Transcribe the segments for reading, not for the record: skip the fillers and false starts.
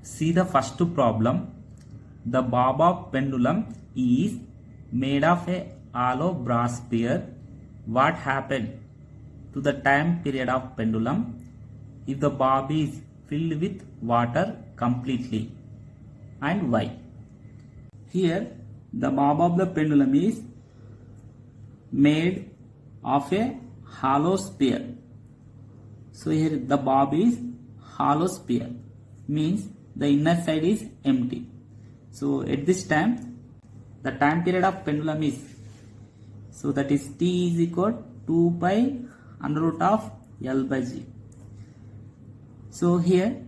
See the first problem. The bob of pendulum is made of a hollow brass sphere. What happened to the time period of pendulum if the bob is filled with water completely, and why? Here the bob of the pendulum is made of a hollow sphere. So here the bob is hollow sphere, means the inner side is empty. So at this time the time period of pendulum is, so that is t is equal to 2 pi under root of L by G. So here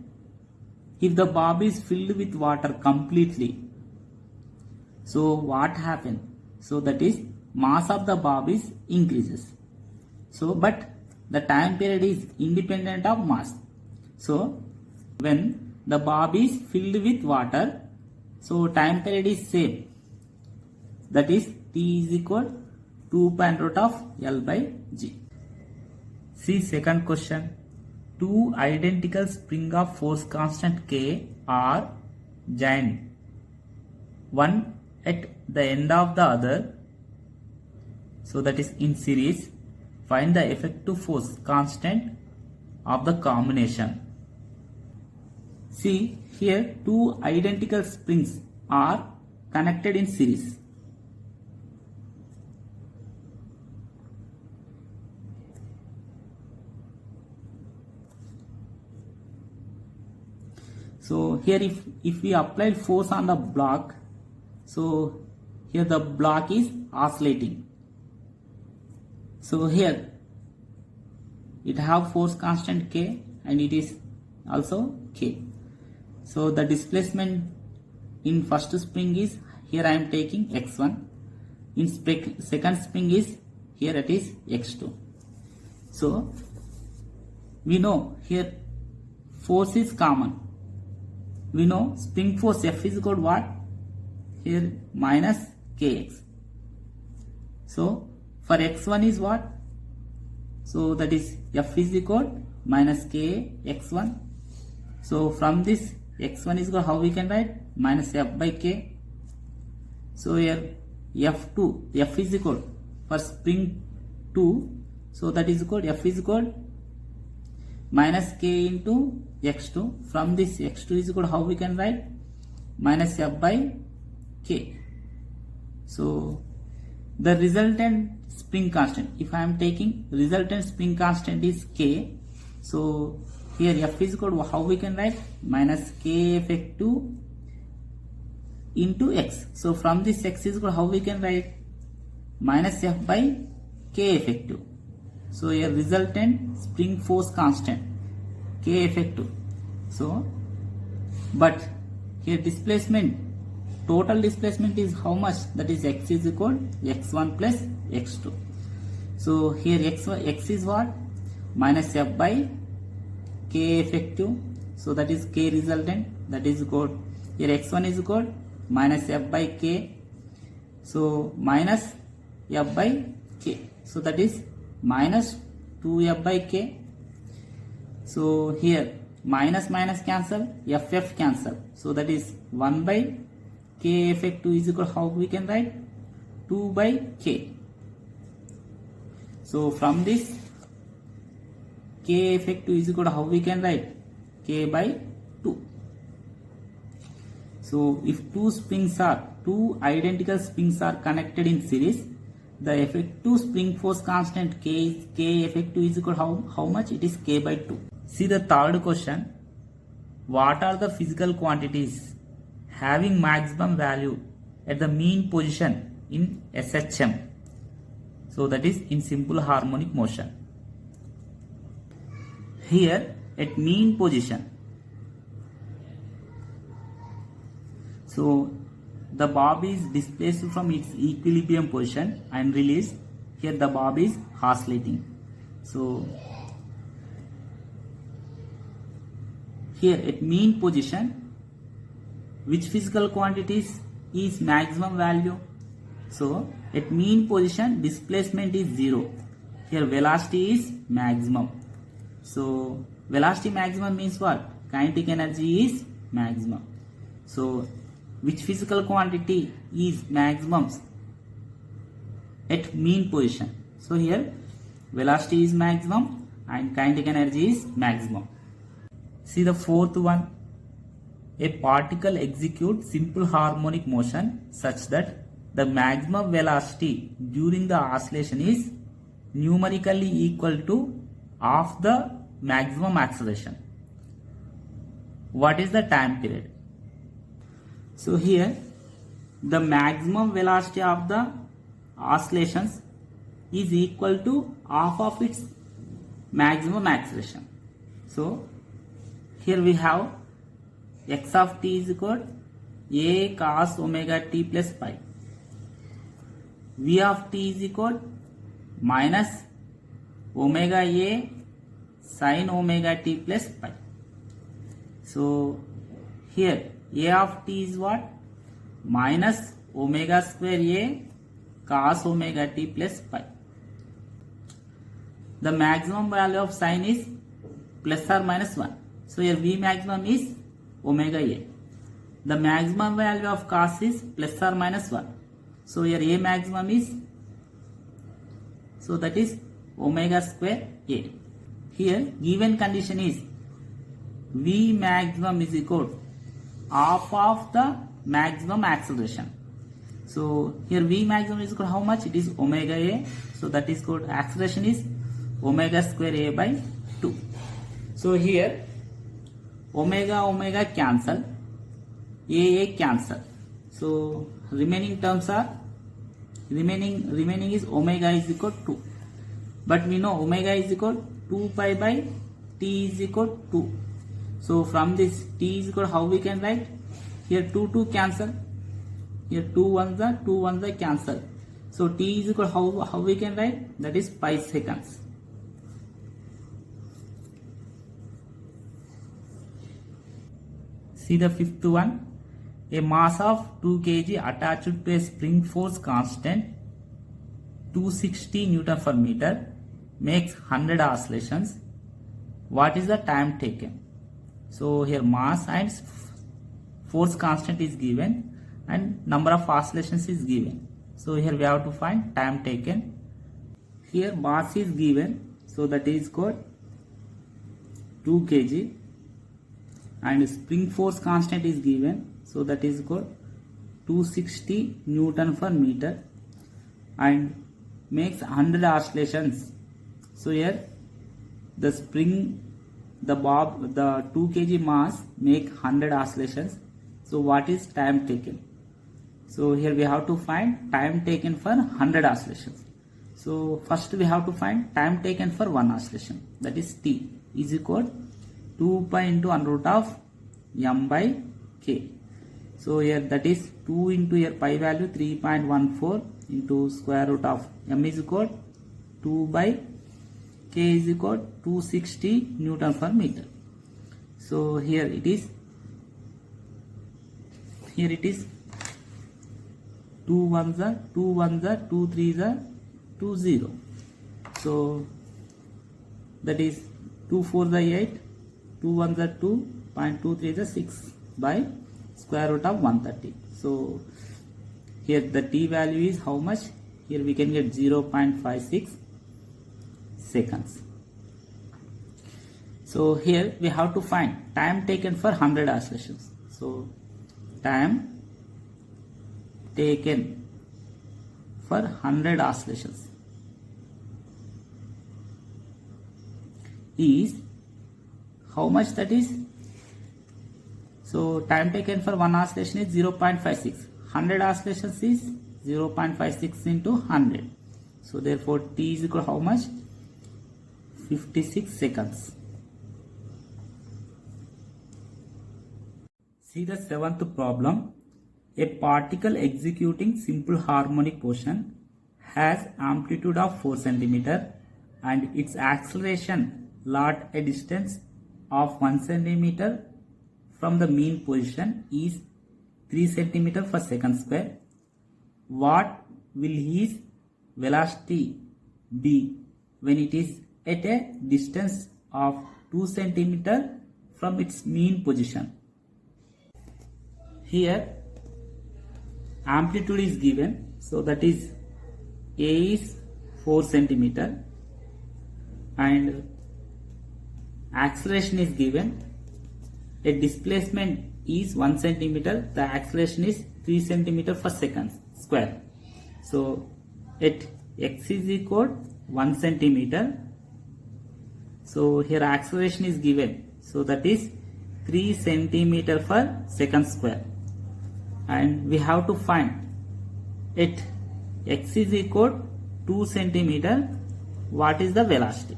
if the bob is filled with water completely, so what happened? So that is mass of the bob is increases. So but the time period is independent of mass. So when the bob is filled with water, so time period is same, that is t is equal to 2 pi under root of L by G. See second question. Two identical spring of force constant K are joined, one at the end of the other, so that is in series. Find the effective force constant of the combination. See here two identical springs are connected in series. So here if we apply force on the block, so here the block is oscillating. So here it have force constant K and it is also K. So the displacement in first spring is, here I am taking x1, in second spring is, here it is x2. So we know here force is common. We know spring force F is equal to what? Here minus kx. So for x1 is what? So that is F is equal minus k x1. So from this x1 is equal, how we can write? Minus F by k. So here F2, F is equal for spring 2. So that is equal, F is equal minus k into x2. From this x2 is equal, how we can write? Minus F by k. So the resultant spring constant, if I am taking resultant spring constant is k, so here F is equal to, how we can write? Minus k effective into x. So from this x is equal, how we can write? Minus F by k effective. So here resultant spring force constant k effective. So but here displacement, total displacement is how much? That is x is equal x1 plus x2. So here x is what? Minus F by k effective. So that is k resultant, that is equal, here x1 is equal minus F by k. So minus F by k. So that is minus 2F by k. So here minus minus cancel, FF cancel. So that is 1 by k effective is equal, how we can write? 2 by k. So from this k effective is equal to, how we can write? K by 2. So if two identical springs are connected in series, the effective spring force constant k effective is equal to how much? It is k by 2. See the third question. What are the physical quantities having maximum value at the mean position in SHM? So that is in simple harmonic motion. Here at mean position, so the bob is displaced from its equilibrium position and released. Here the bob is oscillating. So here at mean position, which physical quantities is maximum value? So at mean position displacement is 0. Here velocity is maximum. So velocity maximum means what? Kinetic energy is maximum. So which physical quantity is maximum at mean position? So here velocity is maximum and kinetic energy is maximum. See the fourth one. A particle executes simple harmonic motion such that the maximum velocity during the oscillation is numerically equal to half the maximum acceleration. What is the time period? So here the maximum velocity of the oscillations is equal to half of its maximum acceleration. So here we have x of t is equal to a cos omega t plus pi. V of t is equal minus omega a sin omega t plus pi. So here a of t is what? Minus omega square a cos omega t plus pi. The maximum value of sin is plus or minus 1. So here V maximum is omega a. The maximum value of cos is plus or minus 1. So here a maximum is, so that is omega square a. Here given condition is V maximum is equal to half of the maximum acceleration. So here V maximum is equal to how much? It is omega a. So that is called acceleration is omega square a by 2. So here omega cancel, a cancel. So remaining terms are remaining is omega is equal to 2. But we know omega is equal to 2 pi by t is equal to 2. So from this t is equal to how we can write? Here 2 cancel. Here 2 ones are cancel. So t is equal to how we can write? That is pi seconds. See the fifth one. A mass of 2 kg attached to a spring force constant 260 Newton per meter makes 100 oscillations. What is the time taken? So here mass and force constant is given and number of oscillations is given. So here we have to find time taken. Here mass is given, so that is called 2 kg, and spring force constant is given, so that is called 260 Newton per meter, and makes 100 oscillations. So here the spring, the 2 kg mass make 100 oscillations. So what is time taken? So here we have to find time taken for 100 oscillations. So first we have to find time taken for one oscillation, that is t is equal 2 pi into under root of m by k. So here that is 2 into your pi value 3.14 into square root of m is equal 2 by k is equal 260 Newton per meter. So here it is 2 ones are 2 threes are 2 0. So that is 2 4s are 8, 2 ones are 2, 0.23 is 6 by square root of 130. So here the t value is how much? Here we can get 0.56 seconds. So here we have to find time taken for 100 oscillations. So time taken for 100 oscillations is how much that is? So time taken for one oscillation is 0.56. 100 oscillations is 0.56 into 100. So therefore t is equal to how much? 56 seconds. See the seventh problem. A particle executing simple harmonic motion has amplitude of 4 cm and its acceleration at a distance of 1 cm from the mean position is 3 cm per second square. What will his velocity be when it is at a distance of 2 cm from its mean position? here amplitude is given, so that is A is 4 centimeter and acceleration is given. A displacement is 1 centimeter, the acceleration is 3 centimeter per second square. So at x is equal 1 centimeter, so here acceleration is given, so that is 3 centimeter per second square, and we have to find at x is equal 2 centimeter what is the velocity.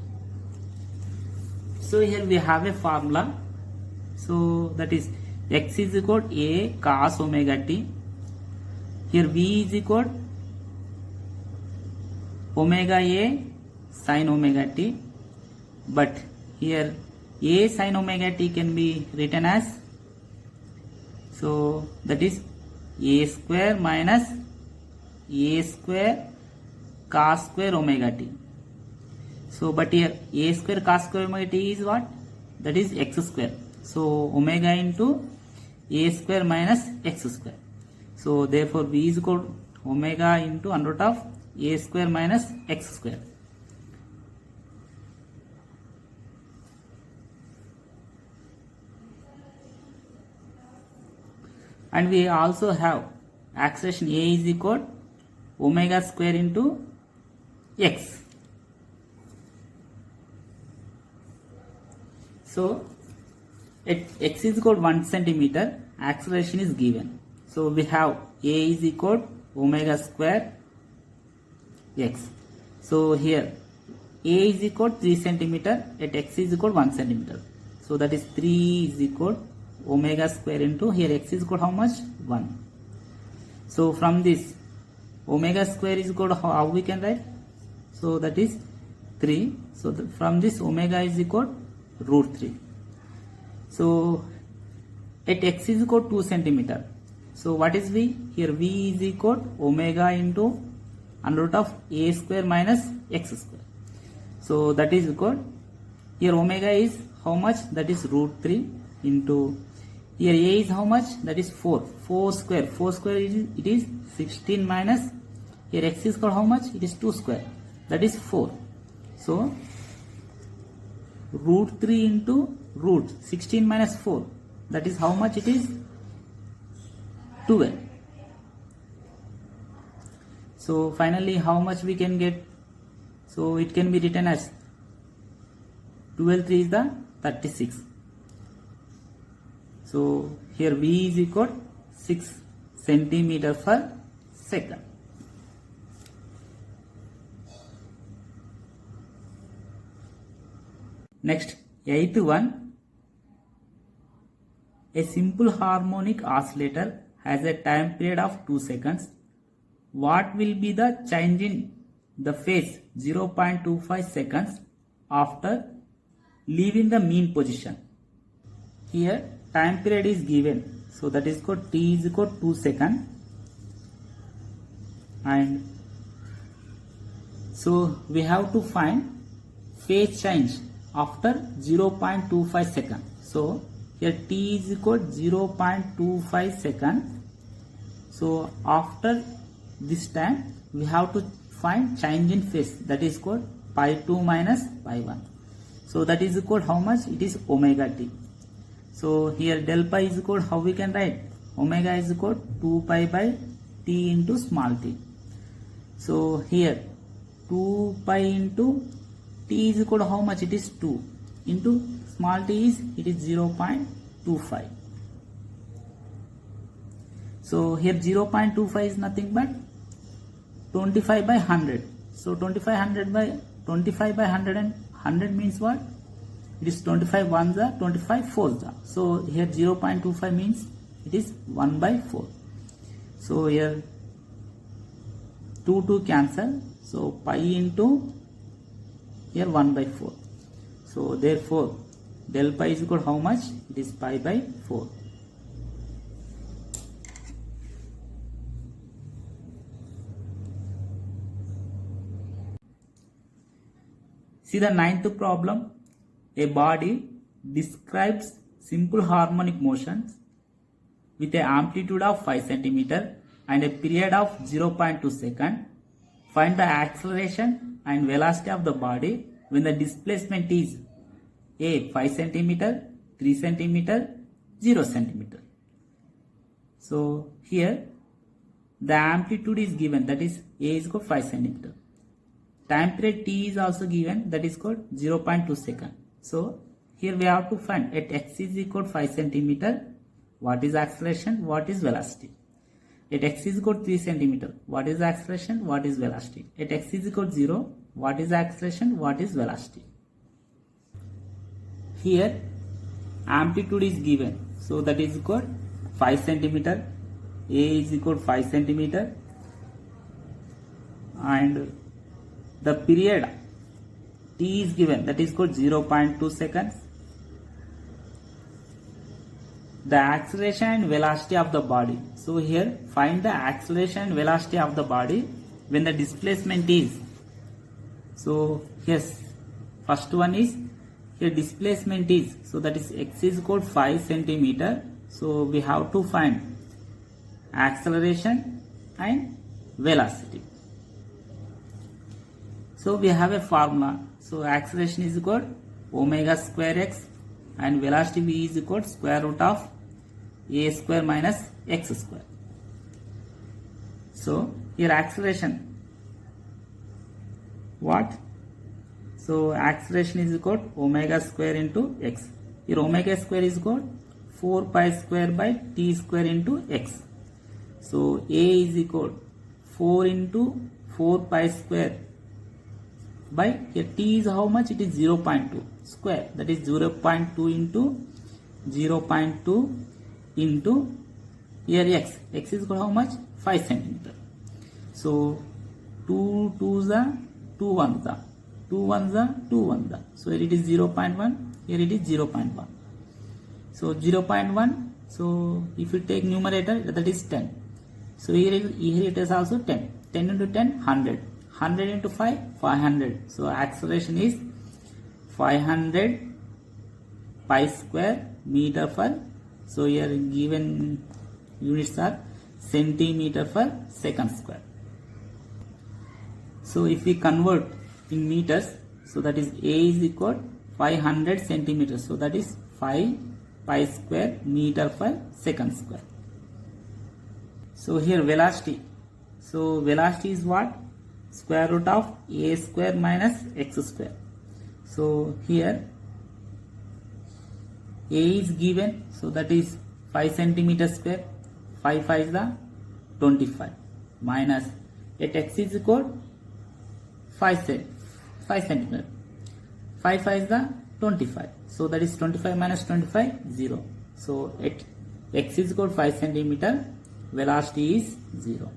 So here we have a formula, so that is x is equal a cos omega t, here v is equal omega a sin omega t, but here a sin omega t can be written as, so that is a square minus a square cos square omega t. So but here a square cos square omega t is what? That is x square. So omega into a square minus x square. So therefore v is equal to omega into under root of a square minus x square. And we also have acceleration a is equal omega square into x. So at x is equal 1 centimeter, acceleration is given. So we have a is equal omega square x. So here a is equal 3 centimeter, at x is equal 1 centimeter. So that is 3 is equal omega square into, here x is equal how much? 1. So from this omega square is equal to how we can write? So that is 3. So from this omega is equal root 3. So at x is equal 2 centimeter. So what is v? Here v is equal omega into under root of a square minus x square. So that is equal, here omega is how much? That is root 3 into, here a is how much? That is 4. 4 square. 4 square it is 16 minus, here x is equal how much? It is 2 square. That is 4. So root 3 into root 16 minus 4. That is how much it is? 12. So finally how much we can get? So it can be written as 12 3 is the 36. So here v is equal 6 centimeter per second. Next, 8th one. A simple harmonic oscillator has a time period of 2 seconds. What will be the change in the phase 0.25 seconds after leaving the mean position? Here time period is given, so that is called t is equal 2 seconds, and so we have to find phase change after 0.25 second. So here t is equal 0.25 second. So after this time we have to find change in phase, that is called pi 2 minus pi 1. So that is equal how much? It is omega t. So here del pi is equal, how we can write? Omega is equal 2 pi by t into small t. So here 2 pi into t is equal to how much? It is 2 into small t is, it is 0.25. So here 0.25 is nothing but 25 by 100. So 25 by 100, and 100 means what? It is 25 ones are 25 fours are. So here 0.25 means it is 1 by 4. So here 2 cancel. So pi into here 1 by 4. So therefore del pi is equal to how much? It is pi by 4. See the 9th problem. A body describes simple harmonic motions with an amplitude of 5 centimeter and a period of 0.2 second. Find the acceleration and velocity of the body when the displacement is A 5 centimeter, 3 centimeter, 0 centimeter. So here the amplitude is given, that is A is equal to 5 centimeter. Time period T is also given, that is called 0.2 second. So here we have to find at x is equal to 5 centimeter, what is acceleration, what is velocity. At x is equal to 3 centimeter, what is acceleration, what is velocity. At x is equal to 0, what is acceleration, what is velocity. Here amplitude is given, so that is equal to 5 centimeter, A is equal to 5 centimeter, and the period T is given, that is called 0.2 seconds. The acceleration and velocity of the body. So here find the acceleration and velocity of the body when the displacement is. So yes, first one is here displacement is, so that is x is equal to 5 centimeter. So we have to find acceleration and velocity. So we have a formula. So acceleration is equal to omega square x and velocity v is equal to square root of a square minus x square. So here acceleration, what? So acceleration is equal to omega square into x. Here omega square is equal to 4 pi square by t square into x. So a is equal to 4 into 4 pi square by, here t is how much? It is 0.2 square, that is 0.2 into 0.2 into here x is equal to how much? 5 centimeter. So 2 2s are 2 1s are 2 1s are 2 1s are. So here it is 0.1, here it is 0.1. So 0.1, so if you take numerator, that is 10. So here it is also 10. 10 into 10, 100. 100 into 5, 500. So acceleration is 500 pi square meter per. So here given units are centimeter per second square. So if we convert in meters, so that is A is equal to 500 centimeters. So that is 5 pi square meter per second square. So here velocity. So velocity is what? Square root of a square minus x square. So here A is given, so that is 5 centimeter square. 5 5 is the 25 minus at x is equal to 5 centimeter. 5 5 is the 25. So that is 25 minus 25, 0. So at x is equal to 5 centimeter, velocity is 0.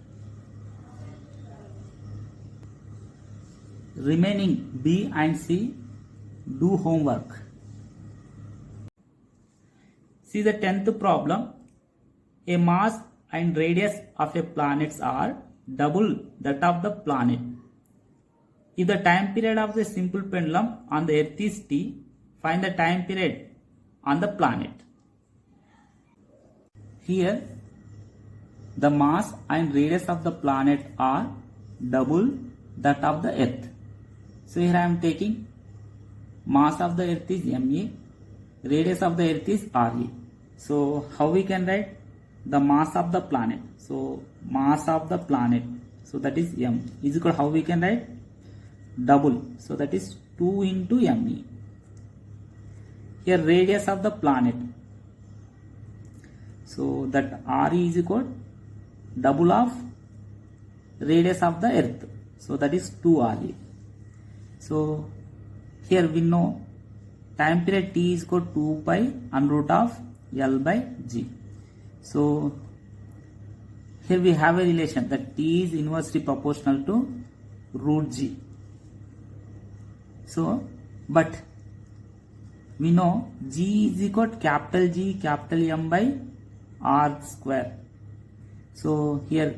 Remaining B and C, do homework. See the 10th problem. A mass and radius of a planet are double that of the planet. If the time period of the simple pendulum on the earth is t, find the time period on the planet. Here the mass and radius of the planet are double that of the earth. So here I am taking mass of the earth is ma, radius of the earth is re. So how we can write the mass of the planet? So mass of the planet, so that is m, is equal to how we can write? Double, so that is 2 into me. Here radius of the planet, so that re is equal to double of radius of the earth, so that is 2 re. So here we know time period t is equal to 2 pi under root of L by G. So here we have a relation that t is inversely proportional to root G. So but we know G is equal to capital G capital M by R square. So here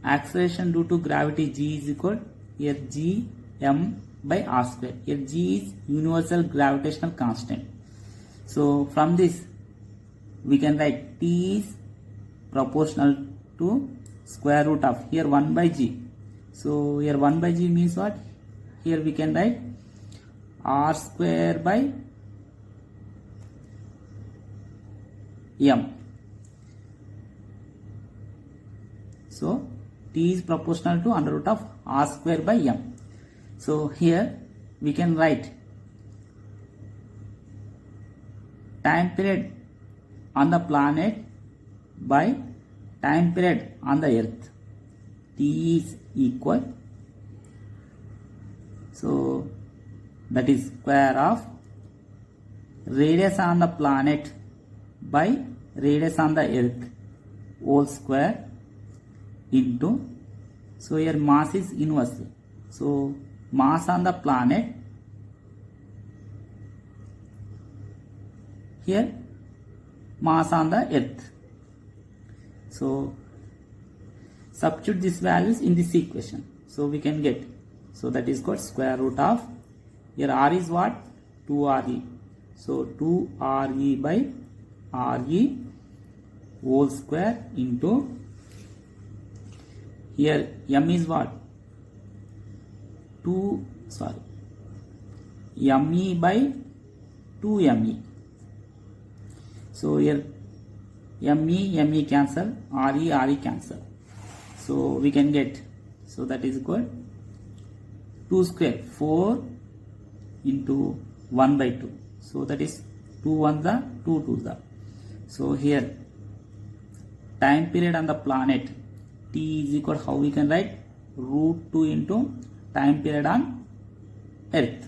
acceleration due to gravity G is equal, here G M by R square. Here G is universal gravitational constant. So from this we can write t is proportional to square root of here 1 by g. So here 1 by g means what? Here we can write r square by m. So t is proportional to under root of r square by m. So here we can write time period on the planet by time period on the earth. T is equal, so that is square of radius on the planet by radius on the earth whole square into, so here mass is inverse, so mass on the planet, here mass on the earth. So substitute these values in this equation, so we can get, so that is called square root of, here r is what? 2re, so 2re by re whole square into, here m is what? me by 2me. So here me cancel, re cancel. So we can get, so that is equal 2 square 4 into 1 by 2. So that is 2 1 the 2 2 the. So here time period on the planet t is equal, how we can write? Root 2 into time period on earth.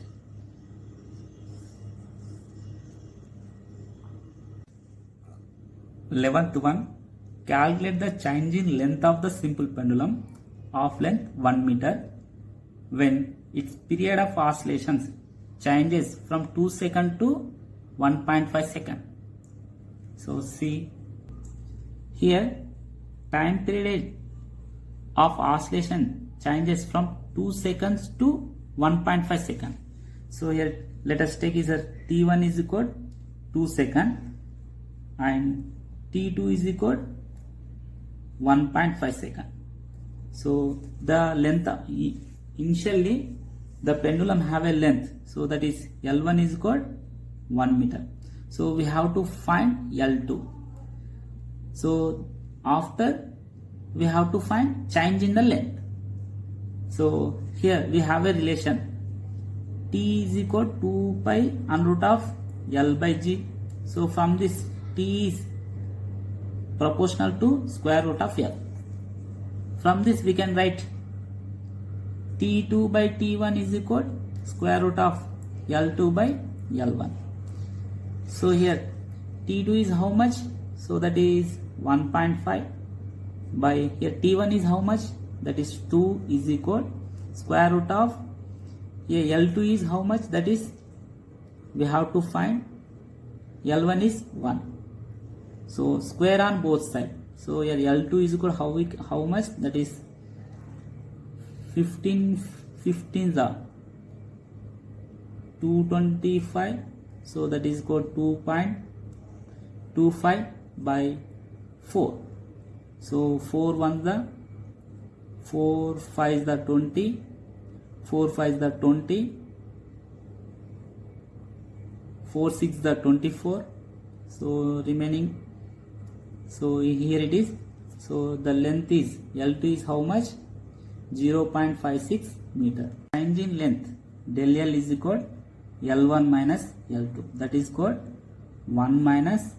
Eleventh one, calculate the change in length of the simple pendulum of length 1 meter when its period of oscillations changes from 2 seconds to 1.5 seconds. So see here, time period of oscillation changes from 2 seconds to 1.5 seconds. So here let us take is t1 is equal 2 seconds and t2 is equal 1.5 seconds. So the length, initially the pendulum have a length, so that is L1 is equal 1 meter. So we have to find L2. So after we have to find change in the length. So here we have a relation, t is equal 2 pi under root of L by g. So from this t is proportional to square root of L. From this we can write t2 by t1 is equal square root of L2 by L1. So here t2 is how much? So that is 1.5 by here t1 is how much? That is 2 is equal square root of, here L2 is how much? That is, we have to find L1 is 1. So square on both sides. So here L2 is equal how much? That is 15 the 225. So that is equal 2.25 by 4. So 4 1 the 4 5 the 20, 4 5 the 20, 4 6 the 24. So remaining, so here it is. So the length is L2 is how much? 0.56 meter. Change in length del L is equal L1 minus L2, that is called 1 minus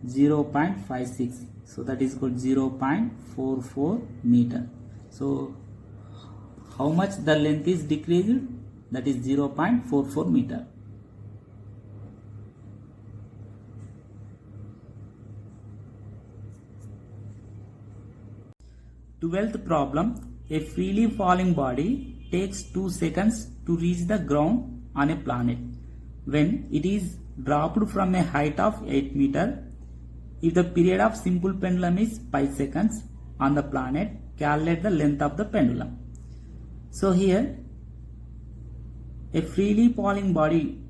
0.56. So that is called 0.44 meter. So how much the length is decreased? That is 0.44 meter. 12th problem, a freely falling body takes 2 seconds to reach the ground on a planet when it is dropped from a height of 8 meter. If the period of simple pendulum is 5 seconds on the planet, calculate the length of the pendulum. So here a freely falling body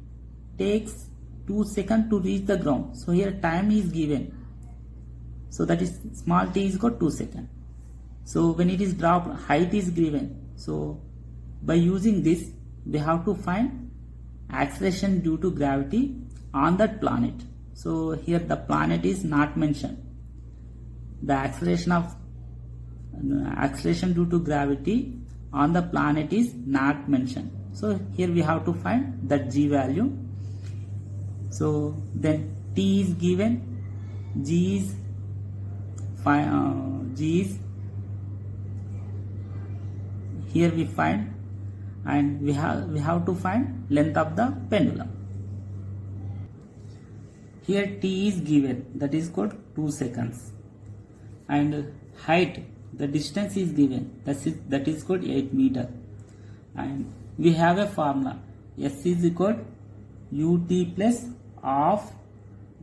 takes 2 seconds to reach the ground. So here time is given. So that is small t is got 2 seconds. So when it is dropped, height is given. So by using this, we have to find acceleration due to gravity on that planet. So here the planet is not mentioned. The acceleration due to gravity on the planet is not mentioned. So here we have to find that g value. So then t is given, g is here we find, and we have to find length of the pendulum. Here t is given, that is called 2 seconds, and height, the distance is given, that is called 8 meter, and we have a formula, S is equal ut plus half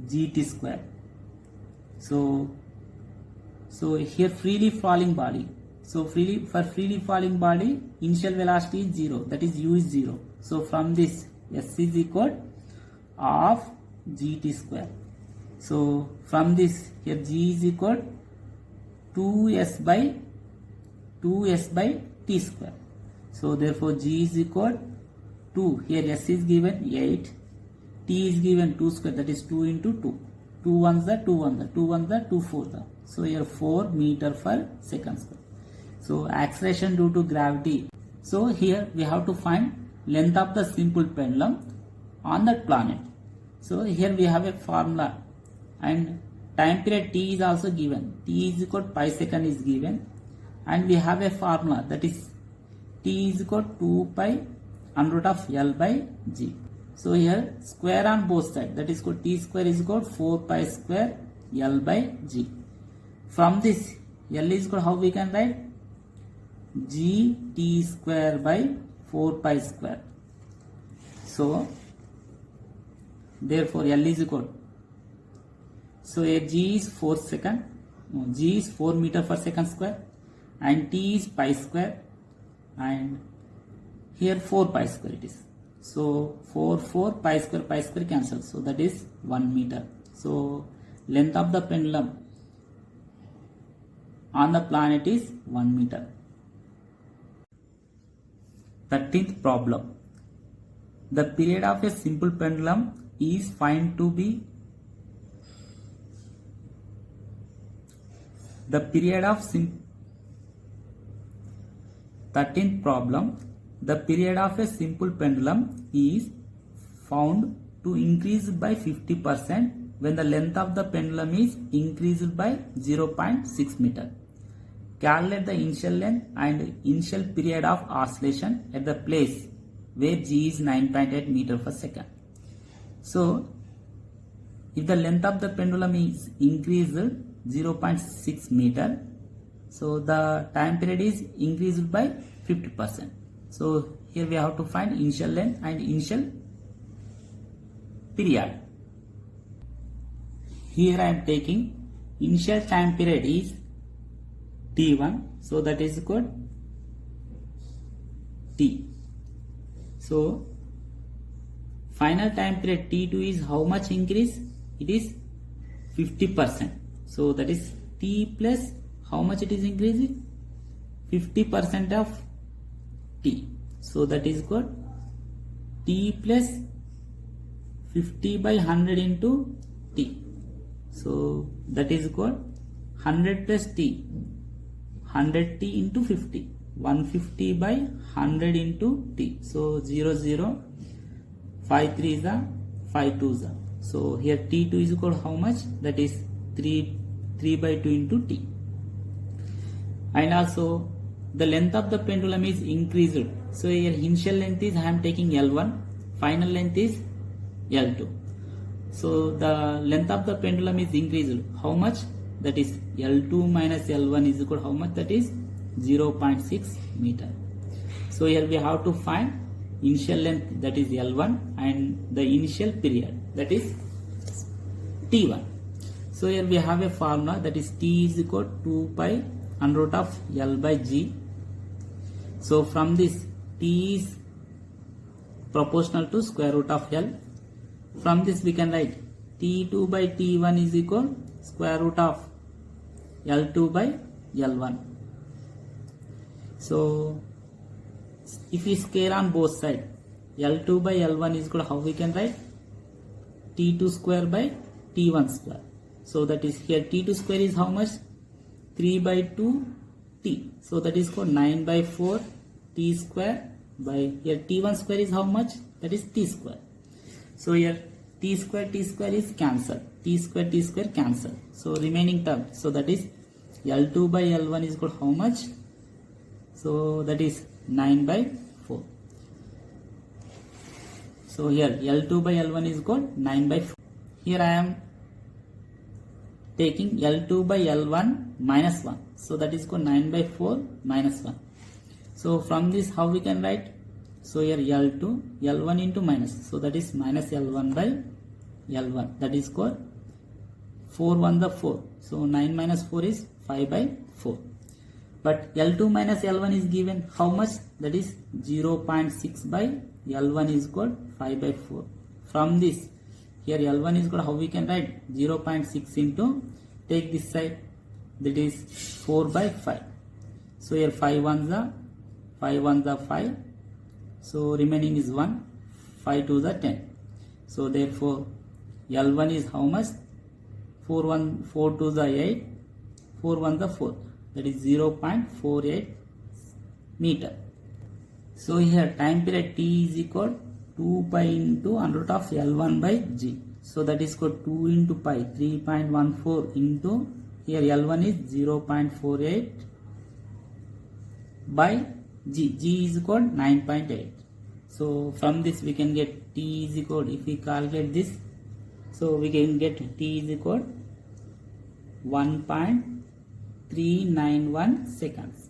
gt square. So here freely falling body. So for freely falling body, initial velocity is 0, that is u is 0. So from this, S is equal half gt square. So from this, here g is equal 2s by t square. So therefore g is equal 2, here s is given 8, t is given 2 square, that is 2 into 2. 2 ones are 2 ones are 2 ones are 2 fours are. So here 4 meter per second square. So acceleration due to gravity. So here we have to find length of the simple pendulum on that planet. So here we have a formula, and time period t is also given. T is equal to pi second is given, and we have a formula, that is t is equal to 2 pi under root of L by g. So here square on both sides, that is called t square is equal to 4 pi square L by g. From this, L is equal to how we can write? G t square by 4 pi square. So therefore L is equal, so a g is 4 second, g is 4 meter per second square, and t is pi square, and here 4 pi square it is. So 4 pi square cancels, so that is 1 meter. So length of the pendulum on the planet is 1 meter. 13th problem. The period of a simple pendulum is found to be the period of 13th problem. The period of a simple pendulum is found to increase by 50% when the length of the pendulum is increased by 0.6 meter. Calculate the initial length and initial period of oscillation at the place where g is 9.8 meter per second. So if the length of the pendulum is increased 0.6 meter, so the time period is increased by 50%. So here we have to find initial length and initial period. Here I am taking initial time period is t1, so that is called t. So final time period t2 is how much increase? It is 50%. So that is t plus how much it is increasing? 50% of t. So that is called t plus 50 by 100 into t. So that is called 100 plus t. 100t into 50. 150 by 100 into t. So 0 0 5 3 is a 5 2 is a. So here t2 is equal to how much? That is 3 by 2 into t. And also the length of the pendulum is increased. So here initial length is I am taking L1, final length is L2. So the length of the pendulum is increased. How much? That is L2 minus L1 is equal to how much? That is 0.6 meter. So here we have to find initial length, that is L1, and the initial period, that is T1. So here we have a formula, that is T is equal to 2 pi under root of L by G. So from this, T is proportional to square root of L. From this we can write T2 by T1 is equal square root of L2 by L1. So if we scale on both sides, L2 by L1 is equal, how we can write? T2 square by T1 square. So that is here T2 square is how much? 3 by 2 T. So that is called 9 by 4 T square by here T1 square is how much? That is T square. So here T square is cancelled. T square cancelled. So remaining term. So that is L2 by L1 is equal how much? So that is 9 by 4. So here L2 by L1 is equal 9 by 4. Here I am taking L2 by L1 minus 1. So that is equal 9 by 4 minus 1. So from this how we can write? So here L2, L1 into minus. So that is minus L1 by L1. That is equal 4 1 the 4. So 9 minus 4 is 5 by 4. But L2 minus L1 is given how much? That is 0.6 by L1 is equal 5 by 4. From this, here L1 is equal, how we can write? 0.6 into, take this side, that is 4 by 5. So here 5 1s are 5. So remaining is 1, 5 2s are 10. So therefore L1 is how much? 4 2s are 8, 4 1s are 4. That is 0.48 meter. So here time period T is equal 2 pi into under root of L1 by G. So that is equal 2 into pi 3.14 into here L1 is 0.48 by G. G is equal 9.8. So from this we can get T is equal, if we calculate this, so we can get T is equal 1.391 seconds.